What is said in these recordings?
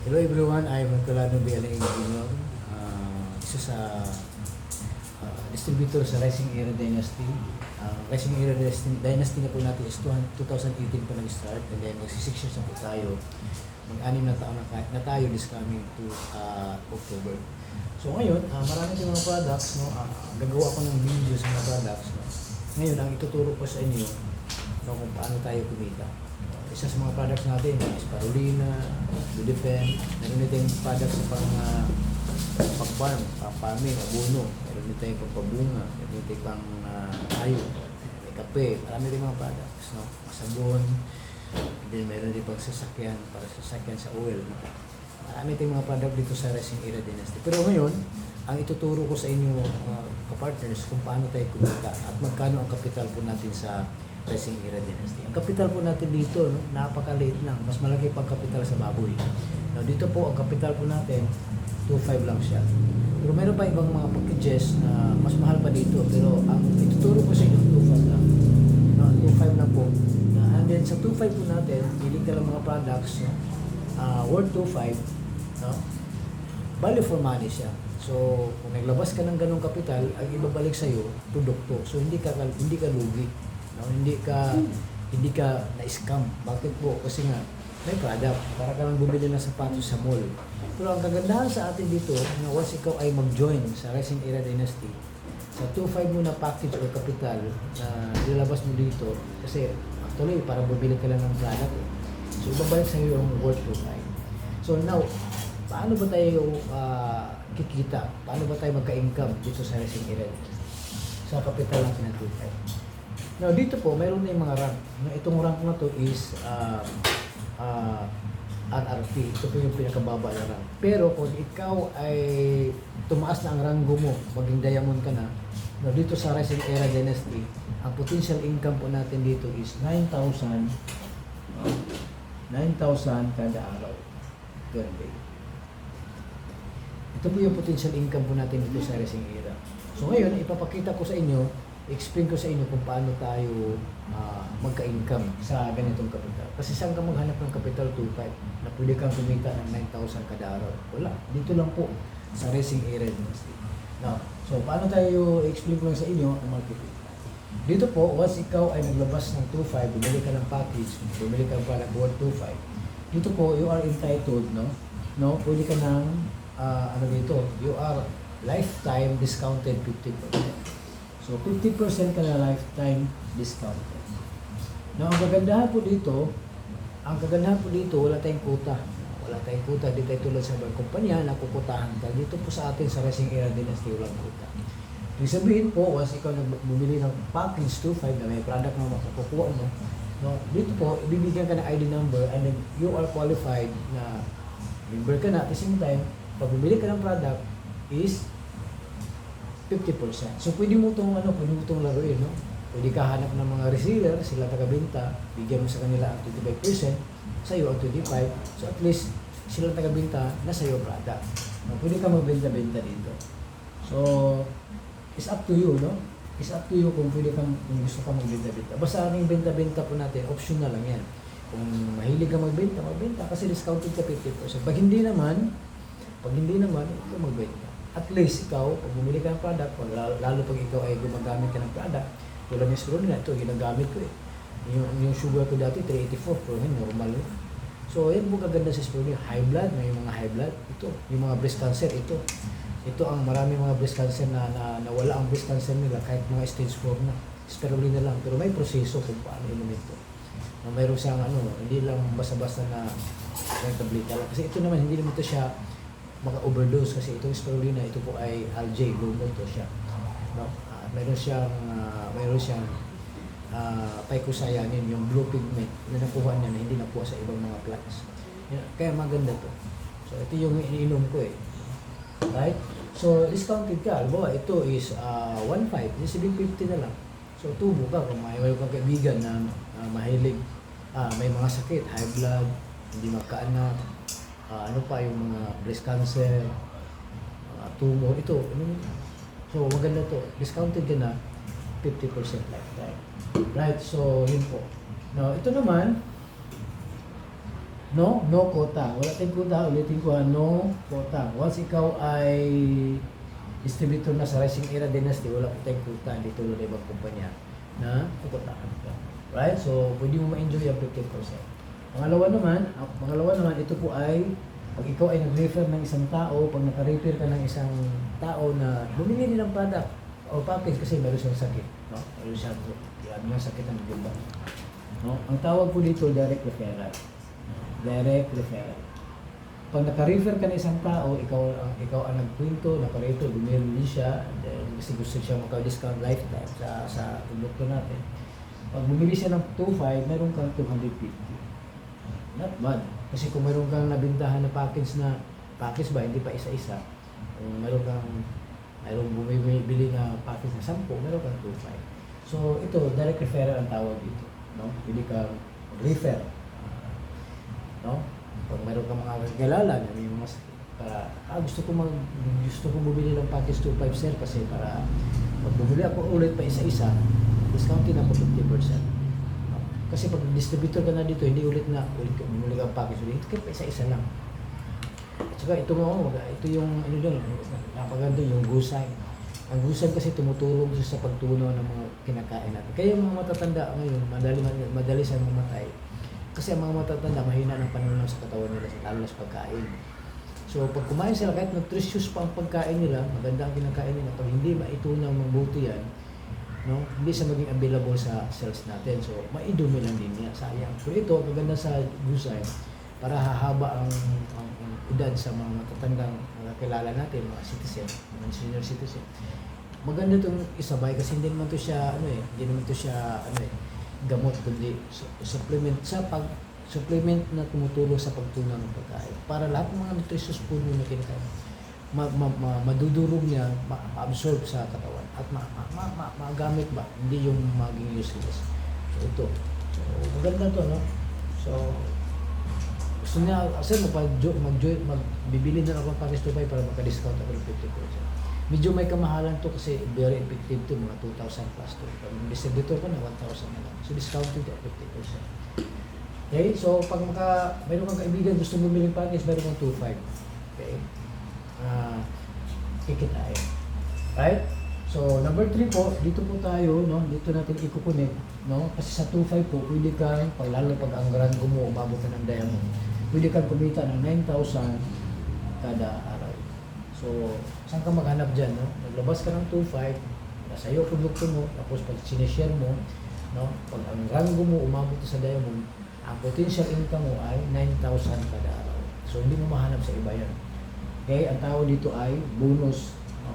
Hello everyone, I'm Colano Biala Engineer, isa sa distributor sa Rising Era Dynasty. Rising Era Dynasty na po natin is 2018 po nag-start, and then magsi 6 years na po tayo. Mag-anim na taon na tayo this coming to October. So ngayon, marami tayong mga products, no? Gagawa ko ng video sa mga products. No? Ngayon, ang ituturo ko sa inyo, no, kung paano tayo kumita. Isa sa mga products natin is Parolina, Ludefen, meron din tayong products sa pag-farm, pang-farming, abono, meron din tayong pagpabunga, meron din tayong pang-tayo, may kape, marami din mga products, no? Sabon, then meron din pang sasakyan, para sasakyan sa oil. No? Marami tayong mga product dito sa Rising Era Dynasty. Pero ngayon, ang ituturo ko sa inyo, ka-partners, kung paano tayo kumita at magkano ang kapital po natin sa Rising Era Dynasty. Ang kapital po natin dito, no, napakaliit lang. Mas malaki pang kapital sa baboy. Now, dito po, ang kapital po natin, 2.5 lang siya. Pero meron pa ibang mga packages na mas mahal pa dito. Pero ang ituturo ko sa inyo, 2.5 lang. No, 2.5 lang po. And then sa 2.5 po natin, piling ka lang mga products, no, worth 2.5, no, value for money siya. So, kung naglabas ka ng ganong kapital, ang ibabalik sa iyo, produkto. So, hindi ka lugi. No, hindi ka na-scam. Bakit po? Kasi nga may product. Para ka lang bumili ng sapatos sa mall. Pero ang kagandahan sa atin dito, na once ikaw ay mag-join sa Rising Era Dynasty, sa 2.5 mo na package or capital na nilalabas mo dito, kasi actually para bumili ka lang ng product. So ibabalik sa iyo yung worth 2.5. So now, paano ba tayo kikita? Paano ba tayo magka-income dito sa Rising Era? Sa capital natin ng 2.5. Now, dito po, mayroon na yung mga rank. Itong rank na to is RRP. Ito po yung pinakababa na rank. Pero kung ikaw ay tumaas na ang ranggo mo, maging diamond ka na, now, dito sa Rising Era Dynasty, ang potential income po natin dito is 9,000 kada araw per day. Ito po yung potential income po natin dito sa Rising Era. So ngayon, ipapakita ko sa inyo, explain ko sa inyo kung paano tayo magka-income sa ganitong kapital. Kasi saan ka maghanap ng capital 2.5 na pwede kang kumita ng 9,000 kada araw? Wala. Dito lang po sa Rising Era Dynasty. Now, so paano tayo explain ko lang sa inyo ang marketing? Dito po, once ikaw ay naglabas ng 2.5, bumili ka ng package, bumili ka ng product worth 2.5, dito po, you are entitled, no? Pwede ka ng, you are lifetime discounted 50%. So, 50% ka na lifetime discount. Now, ang kagandahan po dito, wala tayong quota. Wala tayong quota. Di tayo tulad sa ibang kumpanya na kukutahan ka. Dito po sa atin sa Rising Era Dynasty, walang quota. Ibig sabihin po, once ikaw bumili ng package 2.5 na may product na makukuha mo, no, dito po, ibibigyan ka ng ID number and then you are qualified na member ka na. At the same time, pag bumili ka ng product is 50%. So pwede mo itong laruin, no? Pwede ka hanap ng mga reseller, sila taga-benta, bigyan mo sa kanila ang 25%, sa iyo ang 25%. So at least sila taga-benta na sa iyo product. No? Pwede ka magbenta-benta dito. So it's up to you, no? It's up to you kung gusto ka magbenta-benta. Basta ang benta-benta po natin, optional lang yan. Kung mahilig ka magbenta kasi discounted ka 50%. Pag hindi naman, ikaw magbenta. At least ikaw, pag bumili ka ng product, lalo pag ikaw ay gumagamit ka ng product, tulad ng Spirulina, ito ginagamit ko eh. Yung sugar ko dati, 384, pero normal yun. So, yan po kaganda sa Spirulina. High blood, may mga high blood, ito. Yung mga breast cancer, ito. Ito ang maraming mga breast cancer na nawala ang breast cancer nila kahit mga stage 4 na. Spirulina lang, pero may proseso kung paano inumin ito. Mayroon siyang hindi lang basta-basta na tableta lang. Kasi ito naman, hindi naman ito siya maka-overdose kasi itong Spirulina, ito po ay algae, lumo ito siya. No? Meron siyang phycocyanin, yung blue pigment na nakuha niya na hindi nakuha sa ibang mga plants. Kaya maganda to. So ito yung iniinom ko eh. Right? So discounted ka. Alba, ito is 1.5, 750 na lang. So tubo ka kung may kang kaibigan na mahilig, may mga sakit, high blood, hindi magkaanak, yung mga breast cancer, tumor, ito. So, maganda to. Discounted ka na, 50% lifetime. Right, so, yun po. Now, ito naman, No quota. Wala tayong quota. Ulitin ko ha, no quota. Once ikaw ay distributor na sa Rising Era Dynasty, wala po tayong quota. Hindi tulad ng ibang kumpanya na kukotahan ka. Right? So, pwede mo ma-enjoy ang 50%. Pangalawa naman, ito po ay pag ikaw ay nag-refer ng isang tao, pag naka-refer ka ng isang tao na bumili nilang product o package kasi meron siyang sakit, no? Meron siyang sakit ang ganda. No? Ang tawag po dito, direct referral. Direct referral. Pag naka-refer ka ng isang tao, ikaw ang nagkwento, naka-refer, bumili siya, and then gusto siya maka-discount lifetime sa produkto natin. Pag bumili siya ng 2.5, meron kang 250. Not bad. Kasi kung meron kang nabintahan na package ba, hindi pa isa-isa. Kung meron bumibili na package na 10, meron kang 2.5. So, ito, direct referral ang tawag dito. No? Pwede kang refer. No? Pag meron kang mga kakilala na may mga gusto ko bumili ng package 2.5 sir kasi para pag bumili ako ulit pa isa-isa, discountin ako 50%. No? Kasi pag distributor ka na dito, hindi ulit bumili ka ng package ulit, kaya pa isa-isa lang. At saka ito yung napaganda yung gusay. Ang gusay kasi tumutulong sa pagtunaw ng mga kinakain natin. Kaya yung mga matatanda ngayon, madali sa mamatay. Kasi ang mga matatanda, mahina ng panunaw sa katawan nila, lalo sa pagkain. So, pag kumain sila, kahit nutritious pa ang pagkain nila, maganda ang kinakain nila, pag hindi maitunaw mabuti yan, no, hindi siya maging available sa cells natin. So, maidumi lang din niya, sayang. Pero ito, maganda sa gusay, para hahaba ang edad sa mga matatandang kilala natin, mga citizen, mga senior citizen. Maganda itong isabay kasi hindi naman ito siya, gamot, kundi supplement na tumutulong sa pagtunaw ng pagkain. Para lahat ng mga nutritious food mo na kinakain, madudurog niya, ma-absorb sa katawan at magamit ba, hindi yung maging useless. So ito. So maganda to, no? So gusto niya, kasi magbibili na ako ng package 2.5 para maka-discount ako ng 50%. Medyo may kamahalan to kasi very effective to, mga 2,000 plus to. Pag distributor ko na 1,000 na lang. So discounted to 50%. Okay, so pag mayroon kang kaibigan gusto bumili ng package, mayroon kang 2.5. Okay? Kikitain. Right? So number 3 po, dito po tayo, no? Dito natin i-connect, no? Kasi sa 2.5 po, pwede kang, lalo pag ang rango mo umabot na ng diamond, pwede kang kumita ng 9,000 kada araw. So, saan ka maghanap dyan, no? Naglabas ka ng 2.5, nasa iyo produkto mo, tapos pag sineshare mo, no? Pag ang rango mo umabot sa diamond, ang potential income mo ay 9,000 kada araw. So, hindi mo mahanap sa iba yan. Okay, ang tawag dito ay bonus, no?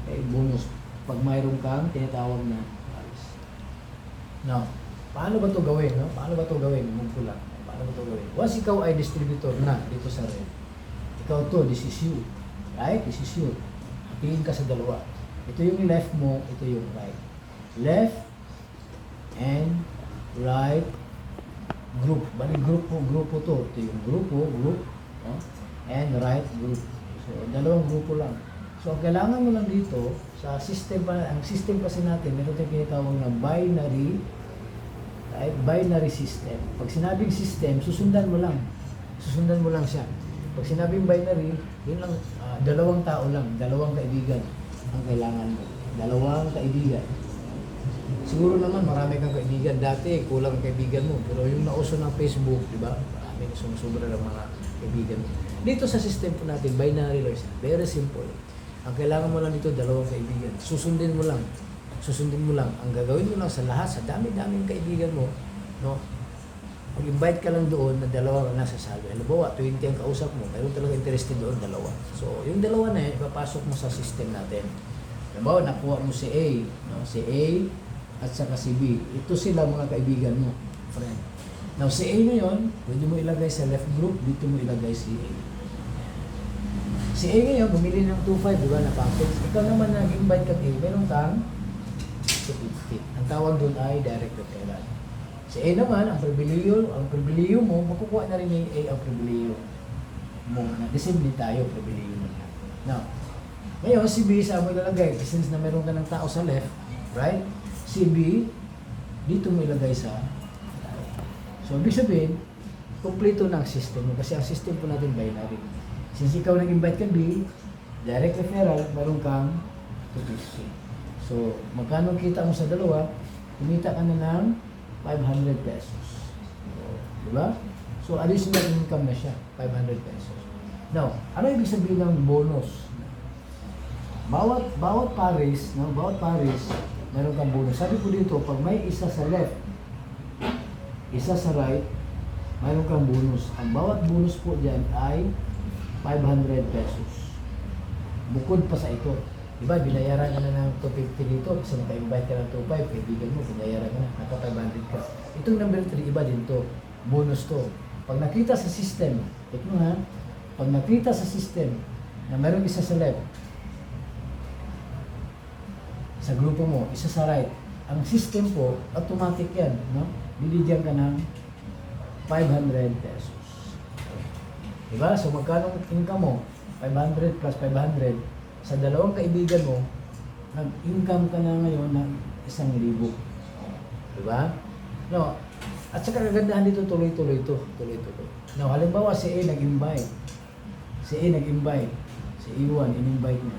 Okay, bonus. Pag mayroon kang tinatawag na alis. Now, paano ba ito gawin, no? Paano ba ito gawin? Magpula. Paano ba ito gawin? Once ikaw ay distributor na dito sa red, ikaw to, this is you. Right? This is you. Hatiin ka sa dalawa. Ito yung left mo, ito yung right. Left and right group. Bali grupo to. Ito yung group, no? And right group. So, dalawang grupo lang. So, ang kailangan mo lang dito, sa system pa, ang system kasi natin, meron tayong kinatawag na binary, right? Binary system. Pag sinabing system, susundan mo lang siya. Pag sinabing binary, yun lang, dalawang tao lang, dalawang kaibigan ang kailangan mo. Dalawang kaibigan. Siguro naman marami kang kaibigan. Dati, kulang ang kaibigan mo. Pero yung nauso ng Facebook, di ba? Maraming sumusubra ng mga kaibigan mo. Dito sa system po natin, binary lang siya. Very simple. Ang kailangan mo lang dito, dalawang kaibigan. Susundin mo lang. Ang gagawin mo lang sa lahat, sa dami-daming kaibigan mo, no? Mag-invite ka lang doon na dalawa na nasa salo. Halimbawa, 20 ang kausap mo, mayroon talaga interested doon, dalawa. So, yung dalawa na yun, ipapasok mo sa system natin. Halimbawa, nakuha mo si A, no? Si A at saka si B. Ito sila mga kaibigan mo, friend. Now, si A ngayon, pwede mo ilagay sa left group, dito mo ilagay si A. Si A ngayon, bumili ng 2.5, di ba, na package. Ikaw naman nag-invite ka A, meron kang 250. Ang tawag doon ay direct referral. Si A naman, ang pribiliyo mo, makukuha na rin ni A ang pribiliyo mo. The same din tayo, pribiliyo mo na. Now, ngayon, si B, saan mo ilalagay? Since na meron ka ng tao sa left, right? Si B, dito mo ilagay sa right. So, ibig sabihin, kumpleto na ang system mo. Kasi ang system po natin binary. Since ikaw nag-invite ka B, direct referral, meron kang 250. So, magkano kita mo sa dalawa? Kumita ka na ng 500 pesos. So, diba? So, additional income na siya, 500 pesos. Now, ano ibig sabihin ng bonus? Bawat pares, no? Bawat pares, meron kang bonus. Sabi ko dito, pag may isa sa left, isa sa right, mayroon kang bonus. Ang bawat bonus po dyan ay 500 pesos. Bukod pa sa ito. Diba, binayaran ka na ng 250 dito. Kasi naka-invite ka ng 250, kaibigan mo, binayaran ka na. Naka 500 ka. Itong number 3, iba din to. Bonus to. Pag nakita sa system, ito nga, pag nakita sa system na mayroong isa sa left, sa grupo mo, isa sa right, ang system po, automatic yan, no? Bibigyan ka ng 500 pesos. Diba? So, magkano income mo? 500 plus 500. Sa dalawang kaibigan mo, nag-income ka na ngayon ng 1,000. Diba? No? At saka kagandahan dito, tuloy-tuloy ito. Tuloy-tuloy. No, halimbawa, si A nag-invite. Si A nag-invite. Si A1, in-invite niya.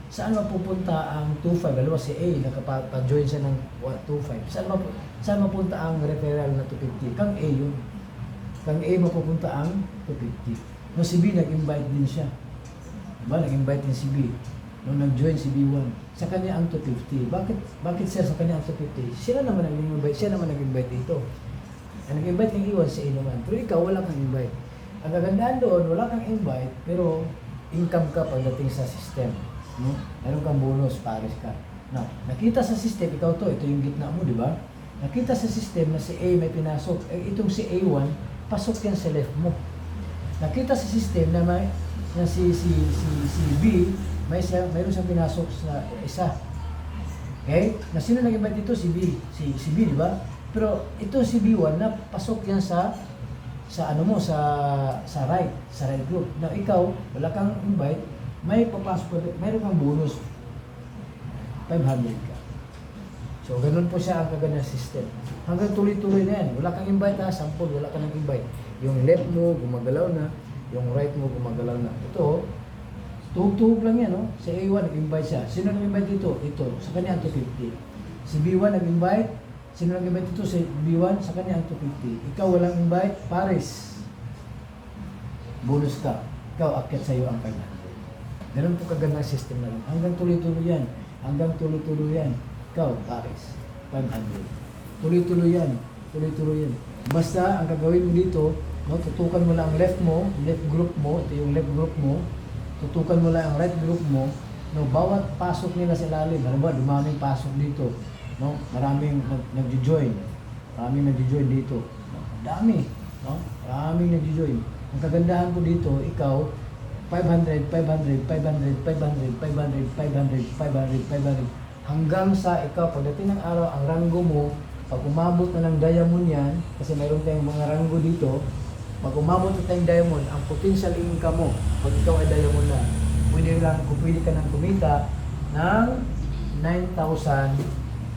Saan mapupunta ang 2.5? Halimbawa, si A, nakapa-join siya ng 2.5. Saan mapunta ang referral na 250? Kang A yun. Kang A mapupunta ang 250. No, si B nag-invite din siya. Diba? Nag-invite din si B. Nung nag-join si B1, sa kanya ang 250. Bakit sir sa kanya ang 250? Sila naman nag-invite, siya naman nag-invite dito. Ang nag-invite ng iwan si A naman. Pero ikaw, wala kang invite. Ang kagandaan doon, wala kang invite, pero income ka pagdating sa system. No? Meron kang bonus, pares ka. Now, nakita sa system, ito yung gitna mo, di ba? Nakita sa system na si A may pinasok. Itong si A1, pasok yan sa left mo. Nakita sa system na si B, mayroon siyang pinasok sa isa. Okay? Na sino nag-invite dito? Si B. Si B, di ba? Pero ito si B1 na pasok yan sa right group. Now, ikaw, wala kang invite, may papasok, mayroon kang bonus 500 ka. So, ganun po siya ang kaganda system. Hanggang tuloy-tuloy na yan. Wala kang invite na, sample, wala kang invite. Yung left mo, gumagalaw na. Yung right mo, gumagalaw na. Ito, tuhog-tuhog lang yan, no? Si A1, nag-invite siya. Sino nag-invite dito? Ito, sa kanya ang 250. Si B1 nag-invite. Sino nag-invite dito? Si B1, sa kanya ang 250. Ikaw walang invite, pares. Bonus ka. Ikaw, akyat sa'yo ang kanya. Ganun po kaganda system na lang. Hanggang tuloy-tuloy yan. Hanggang tuloy-tuloy yan. Ikaw, pares. 500. Tuloy-tuloy yan. Tuloy-tuloy yan. Basta, ang gagawin mo dito, no, tutukan mo lang ang left mo, left group mo, ito yung left group mo, tutukan mo lang ang right group mo, no, bawat pasok nila sa ilalim, halimbawa, dumaming pasok dito, no, maraming nag-join dito, no, dami, no, maraming nag-join. Ang kagandahan ko dito, ikaw, 500, 500, 500, 500, 500, 500, 500, 500, hanggang sa ikaw, pagdating ng araw, ang ranggo mo, pag umabot na ng diamond yan, kasi mayroon tayong mga ranggo dito, pag umabot na tayong diamond, ang potential income mo, pag ikaw ay diamond na, pwede ka nang kumita ng 9,000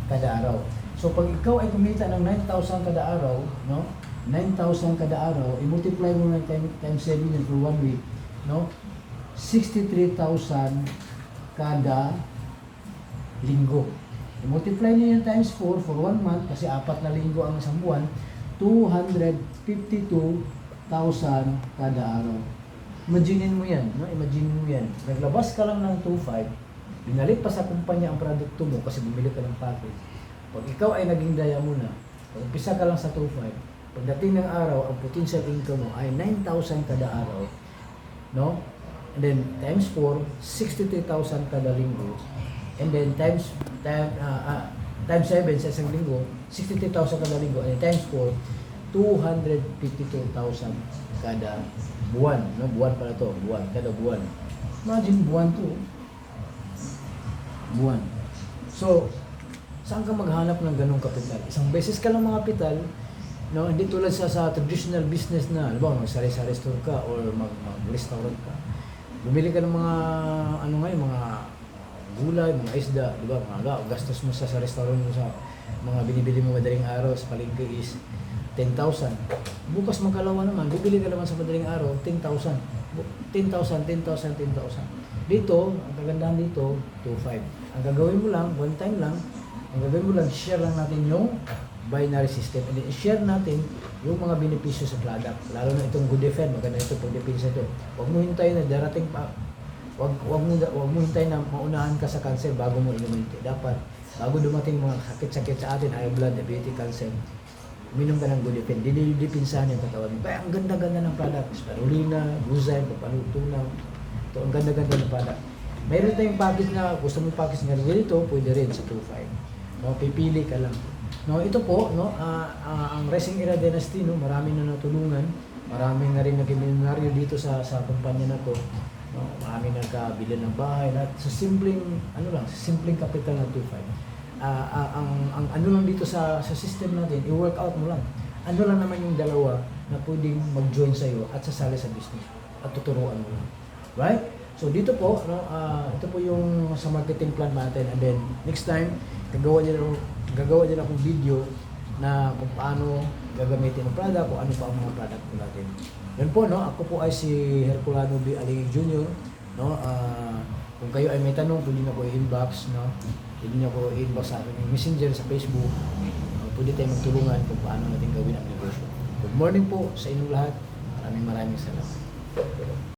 kada araw. So pag ikaw ay kumita ng 9,000 kada araw, no? 9,000 kada araw, i-multiply mo na times 7 yun for 1 week, no? 63,000 kada linggo. I-multiply niyo yung times 4 for 1 month kasi 4 na linggo ang isang buwan, 252,000 kada araw. Imaginin mo yan, no? Imaginin mo yan. Naglabas ka lang ng 2.5, binalik pa sa kumpanya ang produkto mo kasi bumili ka ng package. Pag ikaw ay naging diamond na, pag umpisa ka lang sa 2.5, pagdating ng araw, ang potential income mo ay 9,000 kada araw, no? And then times 4, 63,000 kada linggo. And then times 7 sa isang linggo, 63,000 kada linggo. And then times 4, 252,000 kada buwan. No? Buwan pala to, buwan, kada buwan. Imagine buwan to. Buwan. So, saan ka maghanap ng ganong kapital? Isang beses ka lang mga kapital, no? Hindi tulad sa traditional business na, alam mo, mag-sari-sari store ka or mag-restaurant ka. Bumili ka ng mga, mga gulay, mga isda, di ba? Mga gastos mo sa restaurant mo, sa mga binibili mo madaling araw sa palengke is 10,000. Bukas magkalawa naman, bibili ka naman sa madaling araw, 10,000. 10,000, 10,000, 10,000. Dito, ang kagandahan dito, 2,500. Ang gagawin mo lang, one time lang, ang gagawin mo lang, share lang natin yung binary system. And then, share natin yung mga benepisyo sa product. Lalo na itong good defend, maganda ito pag depensa ito. Huwag mo hintayin na darating pa, huwag mo hintayin na maunahan ka sa cancer bago mo inumin ito. Dapat, bago dumating mga sakit-sakit sa atin, high blood, diabetes, cancer, uminom ka ng good defend. Didipinsahan yung katawan mo. Kaya ang ganda-ganda ng product. Spirulina, Guzay, Papanutunaw. Ito, ang ganda-ganda ng product. Mayroon tayong package na, gusto mo package nga ganito, pwede rin sa 2.5. No, pipili ka lang. No, ito po, no, ang Racing Era Dynasty, no, marami na natulungan. Marami na rin naging milyonaryo dito sa kumpanya na to. No, marami nagkabili ng bahay at sa simpleng simpleng capital na 2.5. Ang ano lang dito sa system natin, i-work out mo lang. Ano lang naman yung dalawa na pwedeng mag-join sa iyo at sasali sa business at tuturuan mo lang. Right? So dito po, no, ito po yung sa marketing plan natin, and then next time gagawa din akong video na kung paano gagamitin ang product, kung ano pa ang mga product natin. Yan po, no, ako po ay si Herculano B. Alingig Jr. No, kung kayo ay may tanong, pwede na po i-inbox, no. Pwede niyo po i-inbox sa akin Messenger sa Facebook. Pwede tayong magtulungan kung paano natin gawin ang negosyo. Good morning po sa inyong lahat. Maraming salamat.